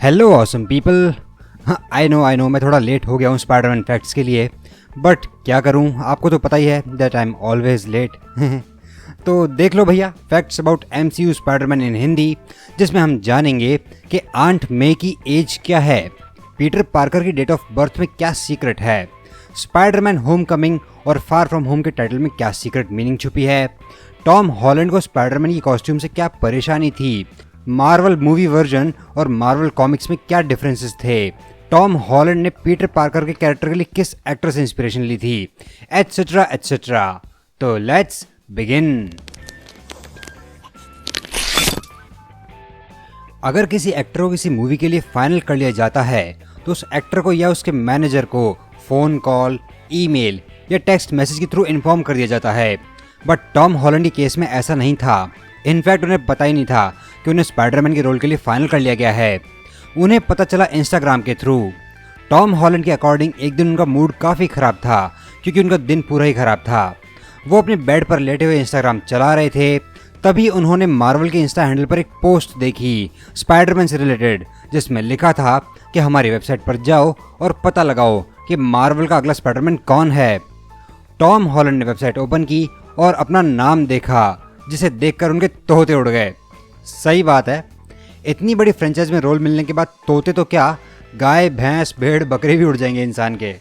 Hello awesome people. हाँ I know मैं थोड़ा लेट हो गया हूँ स्पाइडरमैन फैक्ट्स के लिए, बट क्या करूँ, आपको तो पता ही है that I am always late. तो देख लो भैया, facts about MCU Spiderman in Hindi, जिसमें हम जानेंगे कि आंट मे की एज क्या है, पीटर पार्कर की डेट ऑफ बर्थ में क्या सीक्रेट है, स्पाइडरमैन होमकमिंग और फार फ्रॉम होम के टाइटल में क्या सीक्रेट मीनिंग छुपी है, टॉम हॉलैंड को स्पाइडरमैन की कॉस्ट्यूम से क्या परेशानी थी, मार्वल मूवी वर्जन और मार्वल कॉमिक्स में क्या डिफरेंसेस थे, टॉम हॉलैंड ने पीटर पार्कर के कैरेक्टर के लिए किस एक्टर से इंस्पिरेशन ली थी, एटसेट्रा एटसेट्रा। तो लेट्स बिगिन। अगर किसी एक्टर को किसी मूवी के लिए फाइनल कर लिया जाता है तो उस एक्टर को या उसके मैनेजर को फोन कॉल, ईमेल या टेक्स्ट मैसेज के थ्रू इन्फॉर्म कर दिया जाता है, बट टॉम हॉलैंड के केस में ऐसा नहीं था। इनफैक्ट उन्हें पता ही नहीं था कि उन्हें स्पाइडरमैन के रोल के लिए फाइनल कर लिया गया है। उन्हें पता चला इंस्टाग्राम के थ्रू। टॉम हॉलैंड के अकॉर्डिंग एक दिन उनका मूड काफ़ी ख़राब था क्योंकि उनका दिन पूरा ही ख़राब था। वो अपने बेड पर लेटे हुए इंस्टाग्राम चला रहे थे, तभी उन्होंने मार्वल के इंस्टा हैंडल पर एक पोस्ट देखी स्पाइडरमैन से रिलेटेड, जिसमें लिखा था कि हमारी वेबसाइट पर जाओ और पता लगाओ कि मार्वल का अगला स्पाइडरमैन कौन है। टॉम हॉलैंड ने वेबसाइट ओपन की और अपना नाम देखा, जिसे देखकर उनके तोते उड़ गए। सही बात है, इतनी बड़ी फ्रेंचाइज में रोल मिलने के बाद तोते तो क्या, गाय भैंस भेड़ बकरी भी उड़ जाएंगे इंसान के।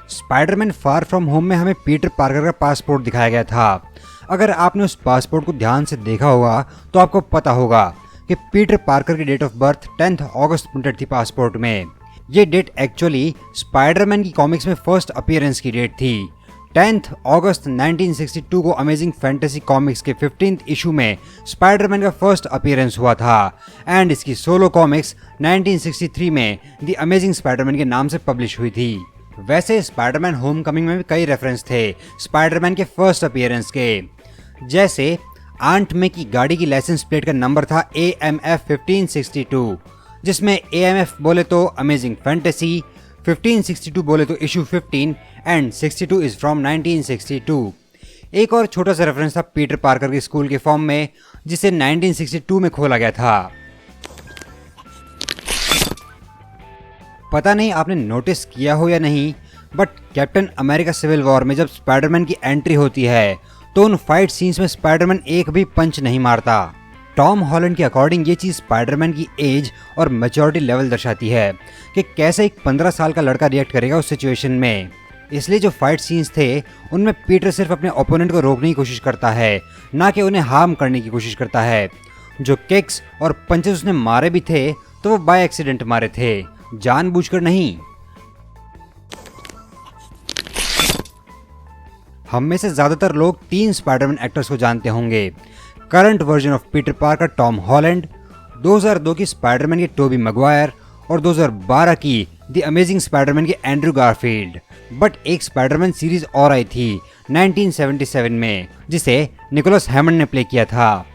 स्पाइडरमैन फार फ्रॉम होम में हमें पीटर पार्कर का पासपोर्ट दिखाया गया था। अगर आपने उस पासपोर्ट को ध्यान से देखा होगा तो आपको पता होगा कि पीटर पार्कर की डेट ऑफ बर्थ 10 अगस्त प्रिंटेड थी पासपोर्ट में। ये डेट एक्चुअली स्पाइडरमैन की कॉमिक्स में फर्स्ट अपीयरेंस की डेट थी। 10 अगस्त 1962 को अमेजिंग फैंटेसी कॉमिक्स के 15th इशू में स्पाइडरमैन का फर्स्ट अपीयरेंस हुआ था एंड इसकी सोलो कॉमिक्स 1963 में द अमेजिंग स्पाइडरमैन के नाम से पब्लिश हुई थी। वैसे स्पाइडरमैन होमकमिंग में भी कई रेफरेंस थे स्पाइडरमैन के फर्स्ट अपीयरेंस के, जैसे आंट मे की गाड़ी की लाइसेंस प्लेट का नंबर था AMF 1562, जिसमें AMF बोले तो अमेजिंग फैंटेसी, 1562 बोले तो इशू 15 एंड 62 इज फ्रॉम 1962। एक और छोटा सा रेफरेंस था पीटर पार्कर के स्कूल के फॉर्म में, जिसे 1962 में खोला गया था। पता नहीं आपने नोटिस किया हो या नहीं, but Captain America Civil War में जब स्पाइडरमैन की एंट्री होती है तो उन फाइट सीन्स में स्पाइडरमैन एक भी पंच नहीं मारता। टॉम हॉलैंड के अकॉर्डिंग ये चीज़ स्पाइडरमैन की एज और मैच्योरिटी लेवल दर्शाती है कि कैसे एक 15 साल का लड़का रिएक्ट करेगा उस सिचुएशन में। इसलिए जो फाइट सीन्स थे उनमें पीटर सिर्फ अपने ओपोनेंट को रोकने की कोशिश करता है, ना कि उन्हें हार्म करने की कोशिश करता है। जो किक्स और पंचेस उसने मारे भी थे तो वो बाय एक्सीडेंट मारे थे, जानबूझकर नहीं। हम में से ज़्यादातर लोग 3 स्पाइडरमैन एक्टर्स को जानते होंगे। Current version of Peter Parker Tom Holland, 2002 की स्पाइडरमैन के टोबी मैगवायर और 2012 की द अमेजिंग स्पाइडरमैन के एंड्रू गारफील्ड। बट एक स्पाइडरमैन सीरीज और आई थी 1977 में, जिसे निकोलस हैमंड ने प्ले किया था।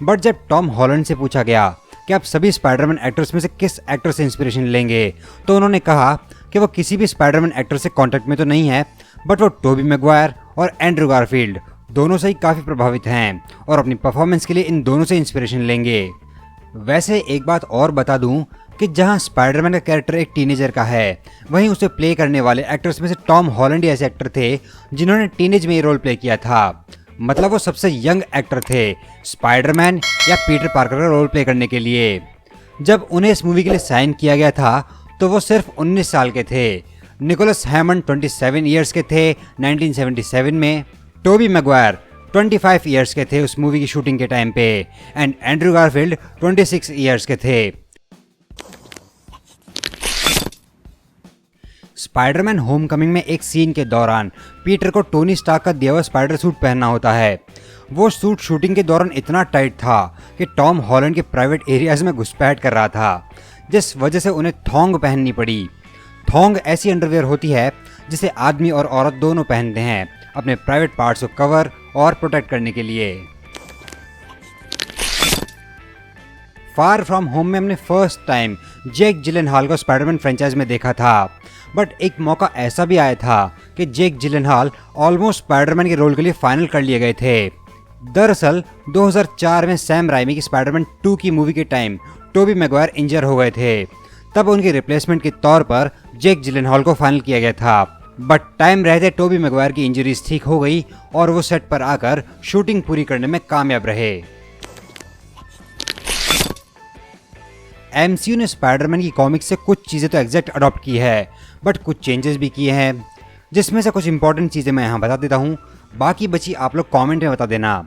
बट जब टॉम हॉलैंड से पूछा गया कि आप सभी स्पाइडरमैन एक्टर्स में से किस एक्टर से इंस्पिरेशन लेंगे, तो उन्होंने कहा कि वो किसी भी स्पाइडरमैन एक्टर से कॉन्टेक्ट में तो नहीं है, बट वो टोबी मैगवायर और एंड्रू गारफील्ड दोनों से ही काफ़ी प्रभावित हैं और अपनी परफॉर्मेंस के लिए इन दोनों से इंस्पिरेशन लेंगे। वैसे एक बात और बता दूं कि जहां स्पाइडरमैन का कैरेक्टर एक टीनेजर का है, वहीं उसे प्ले करने वाले एक्टर्स में से टॉम हॉलैंड ऐसे एक्टर थे जिन्होंने टीनेज में ये रोल प्ले किया था। मतलब वो सबसे यंग एक्टर थे स्पाइडरमैन या पीटर पार्कर का रोल प्ले करने के लिए। जब उन्हें इस मूवी के लिए साइन किया गया था तो वो सिर्फ 19 साल के थे। निकोलस हैमंड 27 ईयर्स के थे 1977 में, टोबी मैगवायर 25 ईयर्स के थे उस मूवी की शूटिंग के टाइम पे, एंड एंड्रू गारफील्ड 26 ईयर्स के थे। स्पाइडरमैन होमकमिंग में एक सीन के दौरान पीटर को टोनी स्टार्क का दिया हुआ स्पाइडर सूट पहनना होता है। वो सूट शूटिंग के दौरान इतना टाइट था कि टॉम हॉलैंड के प्राइवेट एरियाज में घुसपैठ कर रहा था, जिस वजह से उन्हें थोंग पहननी पड़ी। थोंग ऐसी अंडरवियर होती है जिसे आदमी और औरत दोनों पहनते हैं अपने प्राइवेट पार्ट्स को कवर और प्रोटेक्ट करने के लिए। फार फ्रॉम होम में हमने फर्स्ट टाइम जेक जिलेनहॉल को स्पाइडरमैन फ्रेंचाइज में देखा था, बट एक मौका ऐसा भी आया था कि जेक जिलेनहॉल ऑलमोस्ट स्पाइडरमैन के रोल के लिए फाइनल कर लिए गए थे। दरअसल 2004 में सैम राइमी की स्पाइडरमैन 2 की मूवी के टाइम टोबी मैगवायर इंजर हो गए थे। तब उनके रिप्लेसमेंट के तौर पर जेक जिलेनहॉल को फाइनल किया गया था, बट टाइम रहते टोबी मैगवायर की इंजरीज ठीक हो गई और वो सेट पर आकर शूटिंग पूरी करने में कामयाब रहे। एमसीयू ने स्पाइडरमैन की कॉमिक्स से कुछ चीज़ें तो एग्जैक्ट अडॉप्ट की है, बट कुछ चेंजेस भी किए हैं, जिसमें से कुछ इंपॉर्टेंट चीज़ें मैं यहाँ बता देता हूँ, बाकी बची आप लोग कमेंट में बता देना।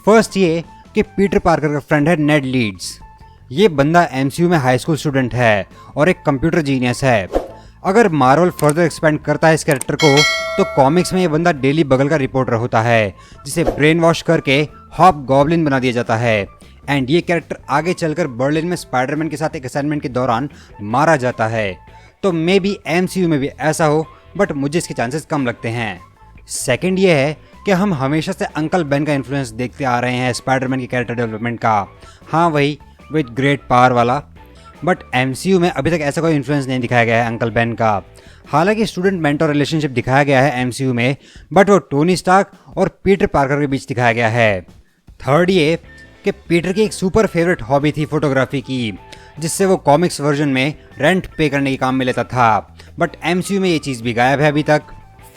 फर्स्ट ये कि पीटर पार्कर का फ्रेंड है नेड लीड्स। ये बंदा एमसीयू में हाई स्कूल स्टूडेंट है और एक कंप्यूटर जीनियस है। अगर मार्वल फर्दर एक्सपेंड करता है इस कैरेक्टर को, तो कॉमिक्स में ये बंदा डेली बगल का रिपोर्टर होता है, जिसे ब्रेन वॉश करके हॉब गॉब्लिन बना दिया जाता है। एंड ये कैरेक्टर आगे चलकर बर्लिन में स्पाइडरमैन के साथ एक असाइनमेंट के दौरान मारा जाता है। तो मे बी एमसीयू में भी ऐसा हो, बट मुझे इसके चांसेस कम लगते हैं। सेकंड ये है कि हम हमेशा से अंकल बेन का इन्फ्लुएंस देखते आ रहे हैं स्पाइडरमैन के कैरेक्टर डेवलपमेंट का। हाँ, वही विद ग्रेट पावर वाला। बट एमसीयू में अभी तक ऐसा कोई इन्फ्लुएंस नहीं दिखाया गया है अंकल बेन का। हालांकि स्टूडेंट मेंटर रिलेशनशिप दिखाया गया है एमसीयू में, बट वो टोनी स्टार्क और पीटर पार्कर के बीच दिखाया गया है। थर्ड ये कि पीटर की एक सुपर फेवरेट हॉबी थी फोटोग्राफी की, जिससे वो कॉमिक्स वर्जन में रेंट पे करने के काम में लेता था, बट एमसीयू में ये चीज़ भी गायब है अभी तक।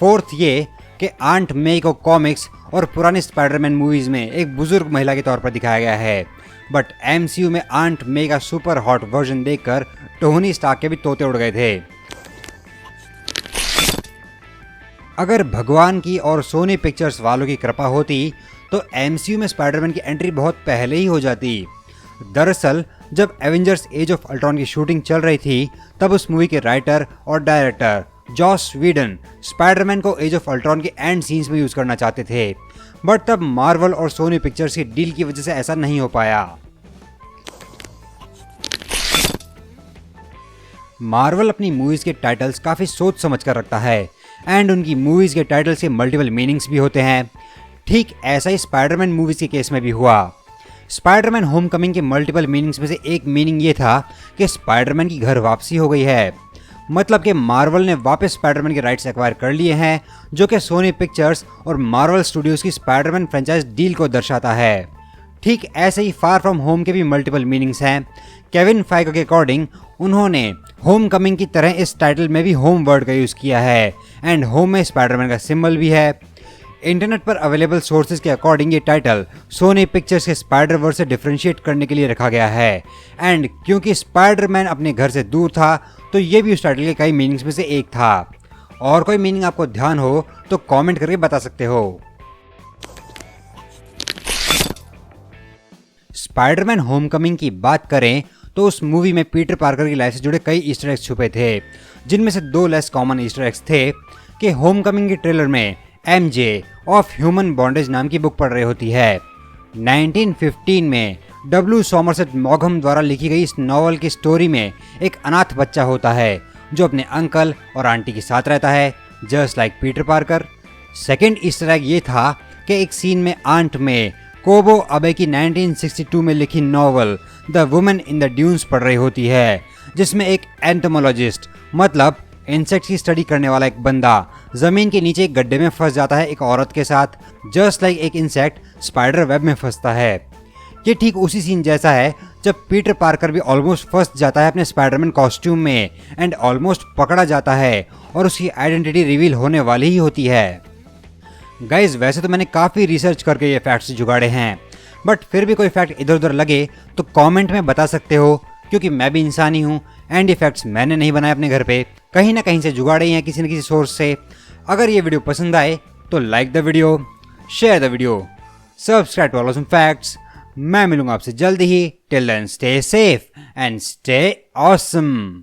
फोर्थ ये कि आंट मे को कॉमिक्स और पुरानी स्पाइडरमैन मूवीज में एक बुजुर्ग महिला के तौर पर दिखाया गया है, बट एमसीयू में आंट मे का सुपर हॉट वर्जन देखकर टोनी स्टार्क के भी तोते उड़ गए थे। अगर भगवान की और सोनी पिक्चर्स वालों की कृपा होती तो एमसीयू में स्पाइडरमैन की एंट्री बहुत पहले ही हो जाती। दरअसल जब एवेंजर्स एज ऑफ अल्ट्रॉन की शूटिंग चल रही थी, तब उस मूवी के राइटर और डायरेक्टर जॉस व्हीडन स्पाइडरमैन को एज ऑफ अल्ट्रॉन के एंड सीन्स में यूज करना चाहते थे, बट तब मार्वल और सोनी पिक्चर्स की डील की वजह से ऐसा नहीं हो पाया। मार्वल अपनी मूवीज के टाइटल्स काफी सोच समझ कर रखता है, एंड उनकी मूवीज के टाइटल्स के मल्टीपल मीनिंग्स भी होते हैं। ठीक ऐसा ही स्पाइडरमैन मूवीज के केस में भी हुआ। स्पाइडरमैन होमकमिंग के मल्टीपल मीनिंग्स में से एक मीनिंग ये था कि स्पाइडरमैन की घर वापसी हो गई है, मतलब कि मार्वल ने वापस स्पाइडरमैन के राइट्स एक्वायर कर लिए हैं, जो कि सोनी पिक्चर्स और मार्वल स्टूडियोज की स्पाइडरमैन फ्रेंचाइज डील को दर्शाता है। ठीक ऐसे ही फार फ्रॉम होम के भी मल्टीपल मीनिंग्स हैं। केविन फाइगे के अकॉर्डिंग उन्होंने होमकमिंग की तरह इस टाइटल में भी होम वर्ड का यूज़ किया है, एंड होम में स्पाइडरमैन का सिंबल भी है। इंटरनेट पर अवेलेबल सोर्सेज के अकॉर्डिंग ये टाइटल सोनी पिक्चर्स के स्पाइडर वर्स से डिफरेंशिएट करने के लिए रखा गया है, एंड क्योंकि स्पाइडरमैन अपने घर से दूर था, तो ये भी उस टाइटल के कई मीनिंग्स में से एक था। और कोई मीनिंग आपको ध्यान हो तो कमेंट करके बता सकते हो। स्पाइडरमैन होमकमिंग की बात करें तो उस मूवी में पीटर पार्कर की लाइफ से जुड़े कई ईस्टर एग्स छुपे थे, जिनमें से 2 लेस कॉमन ईस्टर एग्स थे कि होमकमिंग के ट्रेलर में एमजे ऑफ ह्यूमन बॉन्डेज नाम की बुक पढ़ रही होती है। 1915 में डब्ल्यू सॉमरसेट मॉघम द्वारा लिखी गई इस नॉवल की स्टोरी में एक अनाथ बच्चा होता है जो अपने अंकल और आंटी के साथ रहता है, just like Peter Parker. Second Easter egg ये था कि एक सीन में आंट में कोबो अबे की 1962 में लिखी novel the women in the dunes पढ़ रही होती है, जिसमें एक एंटोमोलॉजिस्ट मतलब इंसेक्ट की स्टडी करने वाला एक बंदा जमीन के नीचे एक गड्ढे में फंस जाता है एक औरत के साथ, जस्ट लाइक एक इंसेक्ट स्पाइडर वेब में फंसता है। ये ठीक उसी सीन जैसा है जब पीटर पार्कर भी ऑलमोस्ट फंस जाता है अपने स्पाइडरमैन कॉस्ट्यूम में, एंड ऑलमोस्ट पकड़ा जाता है और उसकी आइडेंटिटी रिवील होने वाली ही होती है। गाइज वैसे तो मैंने काफ़ी रिसर्च करके ये फैक्ट्स जुगाड़े हैं, बट फिर भी कोई फैक्ट इधर उधर लगे तो कमेंट में बता सकते हो, क्योंकि मैं भी इंसान ही हूँ, एंड ये फैक्ट्स मैंने नहीं बनाए अपने घर पे, कहीं ना कहीं से जुगाड़े ही हैं किसी न किसी सोर्स से। अगर ये वीडियो पसंद आए तो like the video, share the video, subscribe to awesome facts. मैं मिलूंगा आपसे जल्दी ही। Till then stay safe and stay awesome.